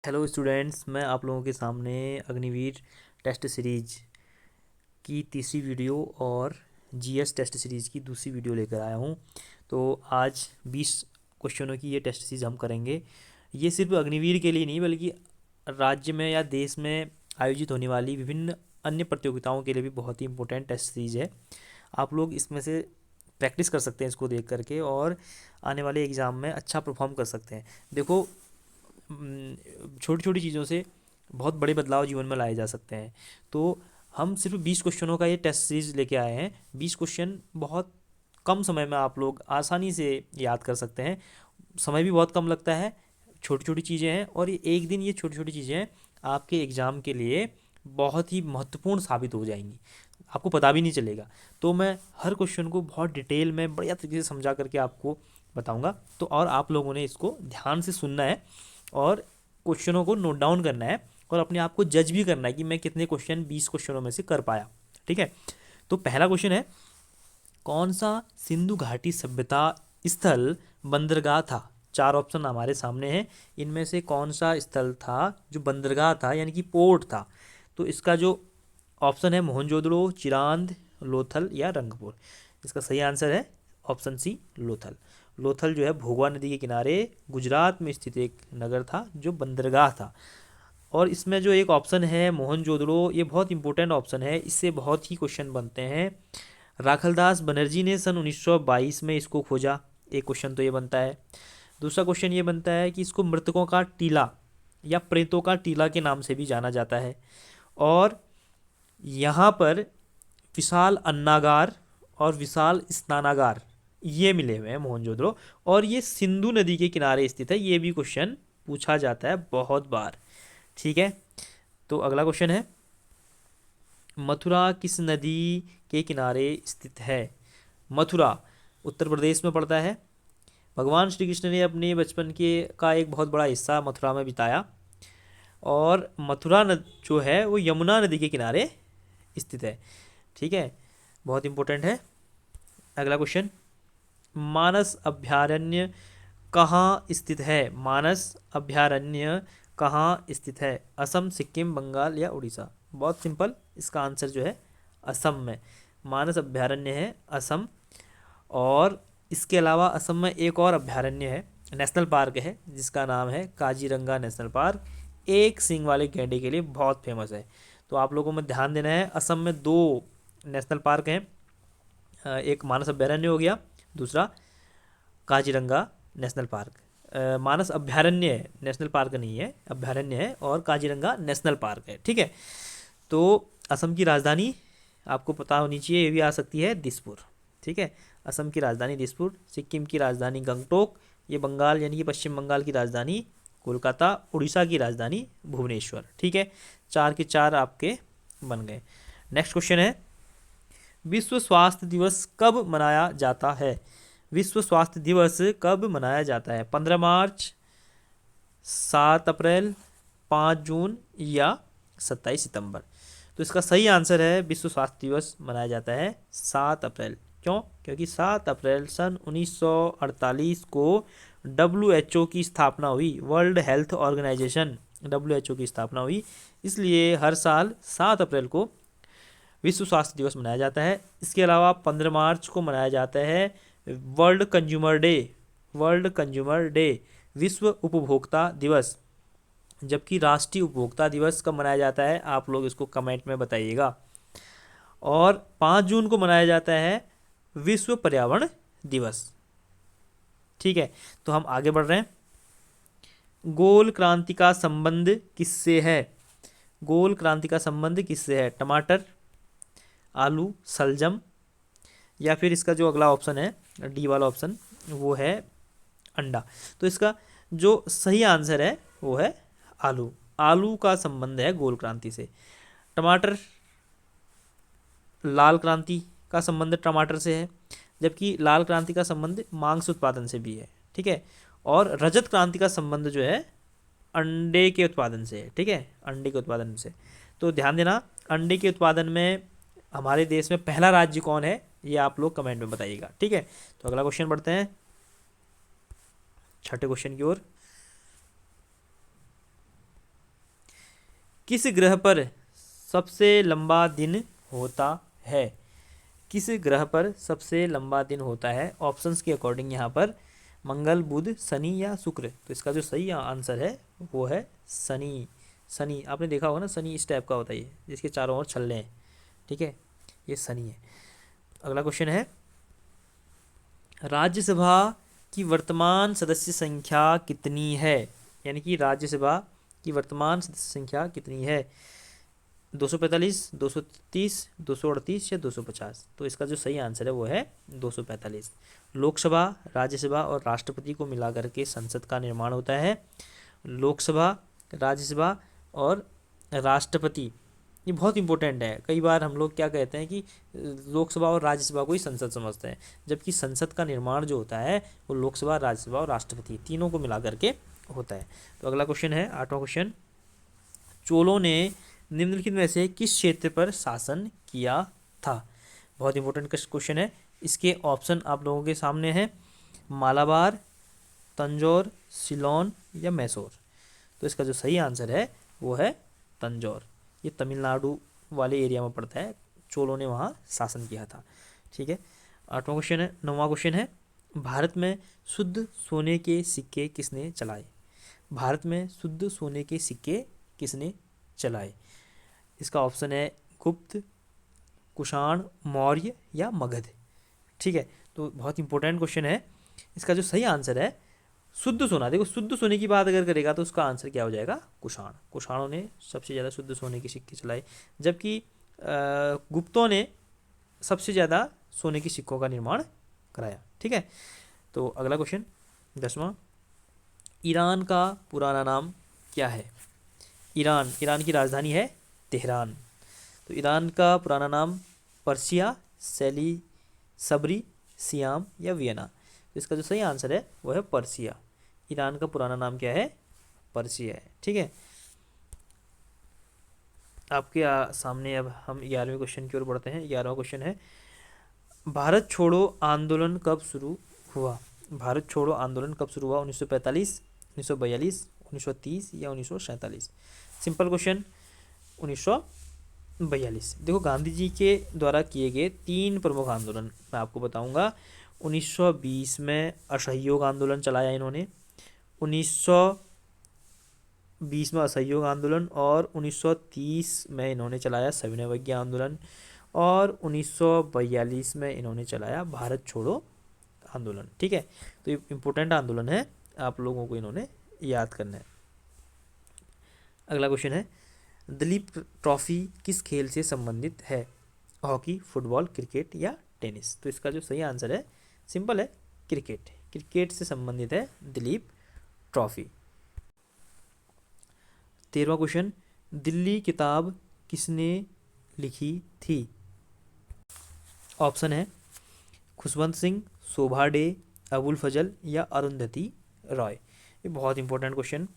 Hello students, मैं आप लोगों के सामने अग्निवीर टेस्ट सीरीज की तीसरी वीडियो और जीएस टेस्ट सीरीज की दूसरी वीडियो लेकर आया हूं। तो आज 20 क्वेश्चनों की ये टेस्ट सीरीज हम करेंगे। ये सिर्फ अग्निवीर के लिए नहीं बल्कि राज्य में या देश में आयोजित होने वाली विभिन्न अन्य प्रतियोगिताओं के लिए भी बहुत ही इंपॉर्टेंट टेस्ट सीरीज है। आप लोग इसमें से प्रैक्टिस कर सकते हैं इसको देख करके और आने वाले एग्ज़ाम में अच्छा परफॉर्म कर सकते हैं। देखो, छोटी छोटी चीज़ों से बहुत बड़े बदलाव जीवन में लाए जा सकते हैं। तो हम सिर्फ 20 क्वेश्चनों का ये टेस्ट सीरीज लेके आए हैं। 20 क्वेश्चन बहुत कम समय में आप लोग आसानी से याद कर सकते हैं। समय भी बहुत कम लगता है, छोटी छोटी चीज़ें हैं और ये एक दिन ये छोटी छोटी चीज़ें आपके एग्ज़ाम के लिए बहुत ही महत्वपूर्ण साबित हो जाएंगी, आपको पता भी नहीं चलेगा। तो मैं हर क्वेश्चन को बहुत डिटेल में बढ़िया तरीके से समझा करके आपको बताऊंगा। तो और आप लोगों ने इसको ध्यान से सुनना है और क्वेश्चनों को नोट डाउन करना है और अपने आप को जज भी करना है कि मैं कितने क्वेश्चन 20 क्वेश्चनों में से कर पाया। ठीक है, तो पहला क्वेश्चन है, कौन सा सिंधु घाटी सभ्यता स्थल बंदरगाह था? चार ऑप्शन हमारे सामने हैं, इनमें से कौन सा स्थल था जो बंदरगाह था यानी कि पोर्ट था? तो इसका जो ऑप्शन है मोहनजोदड़ो, चिरांद, लोथल या रंगपुर। इसका सही आंसर है ऑप्शन सी, लोथल। लोथल जो है भोगवा नदी के किनारे गुजरात में स्थित एक नगर था जो बंदरगाह था। और इसमें जो एक ऑप्शन है मोहनजोदड़ो, ये बहुत इंपॉर्टेंट ऑप्शन है, इससे बहुत ही क्वेश्चन बनते हैं। राखलदास बनर्जी ने सन 1922 में इसको खोजा, एक क्वेश्चन तो ये बनता है। दूसरा क्वेश्चन ये बनता है कि इसको मृतकों का टीला या प्रेतों का टीला के नाम से भी जाना जाता है। और यहाँ पर विशाल अन्नागार और विशाल स्नानागार ये मिले हुए हैं मोहनजोदड़ो, और ये सिंधु नदी के किनारे स्थित है। ये भी क्वेश्चन पूछा जाता है बहुत बार। ठीक है, तो अगला क्वेश्चन है, मथुरा किस नदी के किनारे स्थित है? मथुरा उत्तर प्रदेश में पड़ता है। भगवान श्री कृष्ण ने अपने बचपन के का एक बहुत बड़ा हिस्सा मथुरा में बिताया और मथुरा जो है वो यमुना नदी के किनारे स्थित है। ठीक है, बहुत इंपॉर्टेंट है। अगला क्वेश्चन, मानस अभयारण्य कहाँ स्थित है? मानस अभयारण्य कहाँ स्थित है? असम, सिक्किम, बंगाल या उड़ीसा? बहुत सिंपल, इसका आंसर जो है असम में मानस अभयारण्य है, असम। और इसके अलावा असम में एक और अभयारण्य है, नेशनल पार्क है, जिसका नाम है काजीरंगा नेशनल पार्क। एक सींग वाले गैंडे के लिए बहुत फेमस है। तो आप लोगों में ध्यान देना है, असम में दो नेशनल पार्क हैं, एक मानस अभयारण्य हो गया, दूसरा काजीरंगा नेशनल पार्क। मानस अभयारण्य है, नेशनल पार्क नहीं है, अभयारण्य है, और काजीरंगा नेशनल पार्क है। ठीक है, तो असम की राजधानी आपको पता होनी चाहिए, ये भी आ सकती है दिसपुर। ठीक है, असम की राजधानी दिसपुर, सिक्किम की राजधानी गंगटोक, ये बंगाल यानी कि पश्चिम बंगाल की राजधानी कोलकाता, उड़ीसा की राजधानी भुवनेश्वर। ठीक है, चार के चार आपके बन गए। नेक्स्ट क्वेश्चन है, विश्व स्वास्थ्य दिवस कब मनाया जाता है? विश्व स्वास्थ्य दिवस कब मनाया जाता है? 15 मार्च, 7 अप्रैल, 5 जून या 27 सितंबर? तो इसका सही आंसर है, विश्व स्वास्थ्य दिवस मनाया जाता है 7 अप्रैल। क्यों? क्योंकि 7 अप्रैल सन 1948 को WHO की स्थापना हुई, वर्ल्ड हेल्थ ऑर्गेनाइजेशन WHO की स्थापना हुई, इसलिए हर साल 7 अप्रैल को विश्व स्वास्थ्य दिवस मनाया जाता है। इसके अलावा 15 मार्च को मनाया जाता है world consumer day, world consumer day, विश्व उपभोक्ता दिवस। जबकि राष्ट्रीय उपभोक्ता दिवस कब मनाया जाता है, आप लोग इसको कमेंट में बताइएगा। और 5 जून को मनाया जाता है विश्व पर्यावरण दिवस। ठीक है, तो हम आगे बढ़ रहे हैं। गोल क्रांति का संबंध किससे है? गोल क्रांति का संबंध किससे है? टमाटर, आलू, सलजम, या फिर इसका जो अगला ऑप्शन है डी वाला ऑप्शन, वो है अंडा। तो इसका जो सही आंसर है वो है आलू। आलू का संबंध है गोल क्रांति से। टमाटर, लाल क्रांति का संबंध टमाटर से है, जबकि लाल क्रांति का संबंध मांस उत्पादन से भी है। ठीक है, और रजत क्रांति का संबंध जो है अंडे के उत्पादन से है। ठीक है, अंडे के उत्पादन से। तो ध्यान देना, अंडे के उत्पादन में हमारे देश में पहला राज्य कौन है, ये आप लोग कमेंट में बताइएगा। ठीक है, तो अगला क्वेश्चन बढ़ते हैं छठे क्वेश्चन की ओर। किस ग्रह पर सबसे लंबा दिन होता है? किस ग्रह पर सबसे लंबा दिन होता है? ऑप्शंस के अकॉर्डिंग यहाँ पर मंगल, बुध, शनि या शुक्र। तो इसका जो सही आंसर है वो है शनि। शनि, आपने देखा होगा ना, शनि इस टाइप का होता है, ये जिसके चारों ओर छल्ले हैं, ठीक है, ये शनि है। अगला क्वेश्चन है, राज्यसभा की वर्तमान सदस्य संख्या कितनी है? यानी कि राज्यसभा की वर्तमान सदस्य संख्या कितनी है? 245, 230, 238 या 250? तो इसका जो सही आंसर है वो है 245। लोकसभा, राज्यसभा और राष्ट्रपति को मिलाकर के संसद का निर्माण होता है। लोकसभा, राज्यसभा और राष्ट्रपति, ये बहुत इंपॉर्टेंट है। कई बार हम लोग क्या कहते हैं कि लोकसभा और राज्यसभा को ही संसद समझते हैं, जबकि संसद का निर्माण जो होता है वो लोकसभा, राज्यसभा और राष्ट्रपति तीनों को मिला करके होता है। तो अगला क्वेश्चन है, 8वां क्वेश्चन, चोलों ने निम्नलिखित में से किस क्षेत्र पर शासन किया था? बहुत इंपॉर्टेंट क्वेश्चन है। इसके ऑप्शन आप लोगों के सामने हैं, मालाबार, तंजौर, सिलोन या मैसूर। तो इसका जो सही आंसर है वो है तंजौर। ये तमिलनाडु वाले एरिया में पड़ता है, चोलों ने वहाँ शासन किया था, ठीक है। 8वां क्वेश्चन है, 9वां क्वेश्चन है, भारत में शुद्ध सोने के सिक्के किसने चलाए? भारत में शुद्ध सोने के सिक्के किसने चलाए? इसका ऑप्शन है गुप्त, कुषाण, मौर्य या मगध, ठीक है। तो बहुत इंपॉर्टेंट क्वेश्चन है। इसका जो सही आंसर है शुद्ध सोना, देखो शुद्ध सोने की बात अगर करेगा तो उसका आंसर क्या हो जाएगा? कुषाण। कुषाणों ने सबसे ज़्यादा शुद्ध सोने के सिक्के चलाए, जबकि गुप्तों ने सबसे ज़्यादा सोने के सिक्कों का निर्माण कराया, ठीक है। तो अगला क्वेश्चन 10वां, ईरान का पुराना नाम क्या है? ईरान की राजधानी है तेहरान। तो ईरान का पुराना नाम पर्सिया, सैली, सबरी, सियाम या वियना? तो इसका जो सही आंसर है वो है पर्सिया। ईरान का पुराना नाम क्या है? पर्सिया है, ठीक है। आपके सामने अब हम 11वें क्वेश्चन की ओर बढ़ते हैं। 11वां क्वेश्चन है, भारत छोड़ो आंदोलन कब शुरू हुआ? भारत छोड़ो आंदोलन कब शुरू हुआ? 1945, 1942, 1930 या 1947? Simple question, 1942। देखो गांधी जी के द्वारा किए गए 3 प्रमुख आंदोलन मैं आपको बताऊंगा। 1920 में असहयोग आंदोलन चलाया इन्होंने, 1920 में असहयोग आंदोलन, और 1930 में इन्होंने चलाया सविनय अवज्ञा आंदोलन, और 1942 में इन्होंने चलाया भारत छोड़ो आंदोलन, ठीक है। तो ये इंपॉर्टेंट आंदोलन है, आप लोगों को इन्होंने याद करना है। अगला क्वेश्चन है, दिलीप ट्रॉफी किस खेल से संबंधित है? हॉकी, फुटबॉल, क्रिकेट या टेनिस? तो इसका जो सही आंसर है सिंपल है क्रिकेट। क्रिकेट से संबंधित है दिलीप ट्रॉफी। 13वां क्वेश्चन, दिल्ली किताब किसने लिखी थी? ऑप्शन है खुशवंत सिंह, शोभा डे, अबुल फजल या अरुंधति रॉय। ये बहुत इंपॉर्टेंट क्वेश्चन।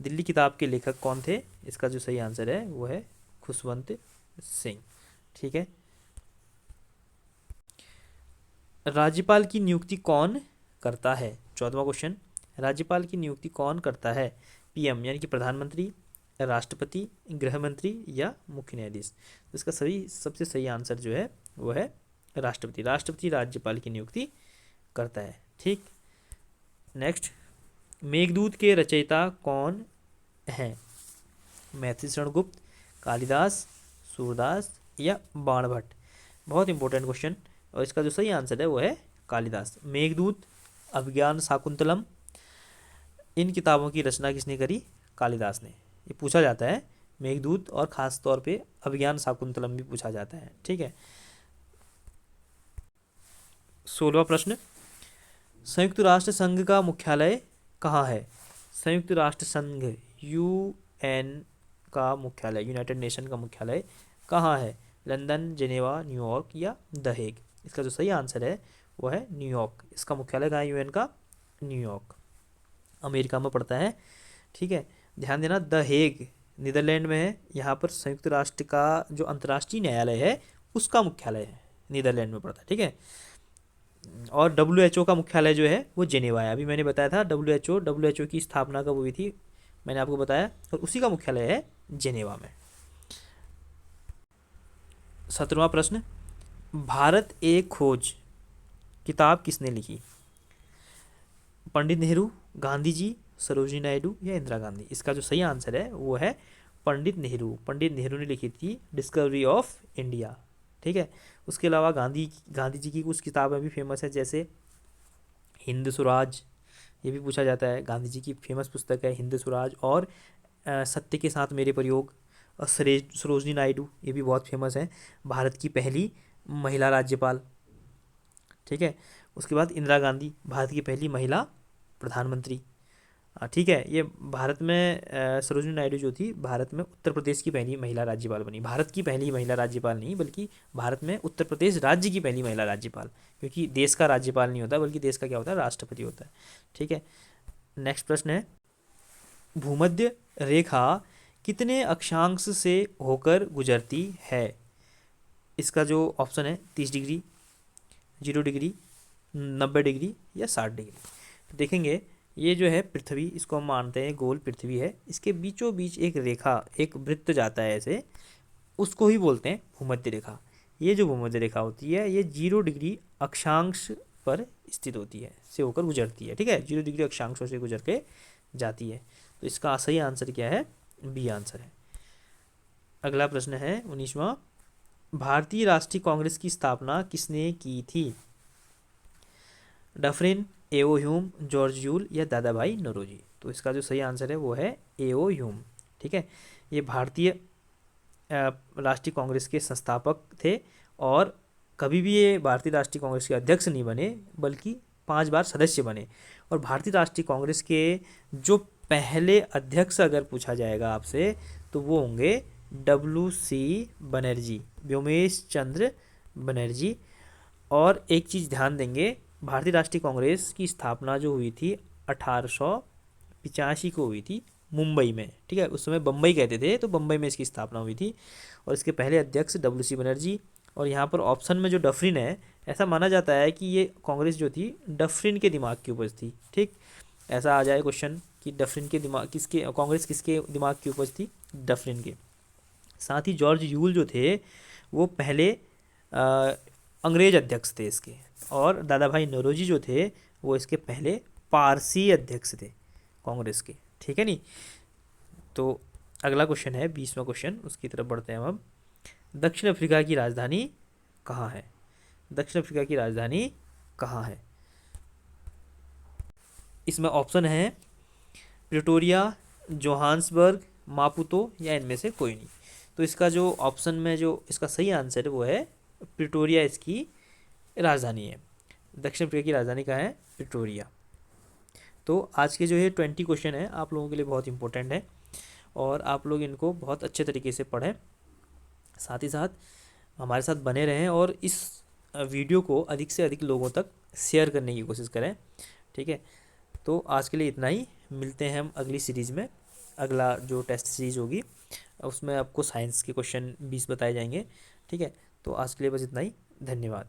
दिल्ली किताब के लेखक कौन थे? इसका जो सही आंसर है वो है खुशवंत सिंह, ठीक है। राज्यपाल की नियुक्ति कौन करता है? 14वां क्वेश्चन, राज्यपाल की नियुक्ति कौन करता है? पीएम यानी कि प्रधानमंत्री, राष्ट्रपति, गृह मंत्री या मुख्य न्यायाधीश? तो इसका सबसे सही आंसर जो है वो है राष्ट्रपति। राष्ट्रपति राज्यपाल की नियुक्ति करता है, ठीक। नेक्स्ट, मेघदूत के रचयिता कौन हैं? मैथिली गुप्त, कालिदास, सूरदास या बाणभट्ट? बहुत इंपॉर्टेंट क्वेश्चन, और इसका जो सही आंसर है वो है कालिदास। मेघदूत, अभिज्ञान शाकुंतलम, इन किताबों की रचना किसने करी? कालिदास ने। ये पूछा जाता है, मेघदूत और ख़ास तौर पे अभिज्ञान शाकुंतलम भी पूछा जाता है, ठीक है। 16वां प्रश्न, संयुक्त राष्ट्र संघ का मुख्यालय कहाँ है? संयुक्त राष्ट्र संघ UN का मुख्यालय, यूनाइटेड नेशन का मुख्यालय कहाँ है? लंदन, जेनेवा, न्यूयॉर्क या द हेग? इसका जो सही आंसर है वो है न्यूयॉर्क। इसका मुख्यालय कहाँ है UN का? न्यूयॉर्क, अमेरिका में पड़ता है, ठीक है। ध्यान देना, द हेग नीदरलैंड में है। यहाँ पर संयुक्त राष्ट्र का जो अंतर्राष्ट्रीय न्यायालय है उसका मुख्यालय है, नीदरलैंड में पड़ता है, ठीक है। और WHO का मुख्यालय जो है वो जेनेवा है। अभी मैंने बताया था WHO की स्थापना कब हुई थी, मैंने आपको बताया, और उसी का मुख्यालय है जेनेवा में। 17वां प्रश्न, भारत एक खोज किताब किसने लिखी? पंडित नेहरू, गांधी जी, सरोजिनी नायडू या इंदिरा गांधी? इसका जो सही आंसर है वो है पंडित नेहरू। पंडित नेहरू ने लिखी थी डिस्कवरी ऑफ इंडिया। ठीक है। उसके अलावा गांधी जी की कुछ किताबें भी फेमस है, जैसे हिंद स्वराज, ये भी पूछा जाता है। गांधी जी की फेमस पुस्तक है हिंद स्वराज, और सत्य के साथ मेरे प्रयोग। और सरोजिनी नायडू, ये भी बहुत फेमस है, भारत की पहली महिला राज्यपाल। ठीक है। उसके बाद इंदिरा गांधी, भारत की पहली महिला प्रधानमंत्री। ठीक है। ये भारत में सरोजिनी नायडू जो थी, भारत में उत्तर प्रदेश की पहली महिला राज्यपाल बनी। भारत की पहली महिला राज्यपाल नहीं, बल्कि भारत में उत्तर प्रदेश राज्य की पहली महिला राज्यपाल, क्योंकि देश का राज्यपाल नहीं होता, बल्कि देश का क्या होता है, राष्ट्रपति होता है। ठीक है। नेक्स्ट प्रश्न है, भूमध्य रेखा कितने अक्षांश से होकर गुजरती है? इसका जो ऑप्शन है 30 डिग्री, 0 डिग्री, 90 डिग्री या 60 डिग्री। तो देखेंगे, ये जो है पृथ्वी, इसको हम मानते हैं गोल पृथ्वी है, इसके बीचों बीच एक रेखा, एक वृत्त जाता है ऐसे, उसको ही बोलते हैं भूमध्य रेखा। ये जो भूमध्य रेखा होती है, ये 0 डिग्री अक्षांश पर स्थित होती है, से होकर गुजरती है। ठीक है। 0 डिग्री अक्षांशों से गुजर के जाती है। तो इसका सही आंसर क्या है? बी आंसर है। अगला प्रश्न है 19वां, भारतीय राष्ट्रीय कांग्रेस की स्थापना किसने की थी? डफरिन, एओ ह्यूम, जॉर्ज यूल या दादा भाई नौरोजी? तो इसका जो सही आंसर है वो है एओ ह्यूम। ठीक है। ये भारतीय राष्ट्रीय कांग्रेस के संस्थापक थे, और कभी भी ये भारतीय राष्ट्रीय कांग्रेस के अध्यक्ष नहीं बने, बल्कि 5 बार सदस्य बने। और भारतीय राष्ट्रीय कांग्रेस के जो पहले अध्यक्ष अगर पूछा जाएगा आपसे, तो वो होंगे WC बनर्जी, व्योमेश चंद्र बनर्जी। और एक चीज़ ध्यान देंगे, भारतीय राष्ट्रीय कांग्रेस की स्थापना जो हुई थी 1885 को हुई थी मुंबई में। ठीक है। उस समय बम्बई कहते थे, तो बम्बई में इसकी स्थापना हुई थी। और इसके पहले अध्यक्ष WC बनर्जी। और यहाँ पर ऑप्शन में जो डफरिन है, ऐसा माना जाता है कि ये कांग्रेस जो थी डफरिन के दिमाग की उपज थी। ठीक, ऐसा आ जाए क्वेश्चन कि डफरिन के दिमाग किसके, कांग्रेस किसके दिमाग की उपज थी? डफरिन के। साथ ही जॉर्ज यूल जो थे, वो पहले अंग्रेज अध्यक्ष थे इसके। और दादा भाई नौरोजी जो थे, वो इसके पहले पारसी अध्यक्ष थे कांग्रेस के। ठीक है। नहीं, तो अगला क्वेश्चन है 20वां क्वेश्चन, उसकी तरफ बढ़ते हैं हम अब। दक्षिण अफ्रीका की राजधानी कहाँ है? दक्षिण अफ्रीका की राजधानी कहाँ है? इसमें ऑप्शन है प्रिटोरिया, जोहान्सबर्ग, मापुतो या इनमें से कोई नहीं। तो इसका जो ऑप्शन में जो इसका सही आंसर है वो है प्रिटोरिया, इसकी राजधानी है। दक्षिण अफ्रीका की राजधानी कहाँ है? प्रिटोरिया। तो आज के जो ये 20 क्वेश्चन है आप लोगों के लिए बहुत इंपॉर्टेंट है, और आप लोग इनको बहुत अच्छे तरीके से पढ़ें। साथ ही साथ हमारे साथ बने रहें, और इस वीडियो को अधिक से अधिक लोगों तक शेयर करने की कोशिश करें। ठीक है। तो आज के लिए इतना ही, मिलते हैं हम अगली सीरीज़ में। अगला जो टेस्ट सीरीज़ होगी उसमें आपको साइंस के क्वेश्चन 20 बताए जाएंगे। ठीक है। तो आज के लिए बस इतना ही, धन्यवाद।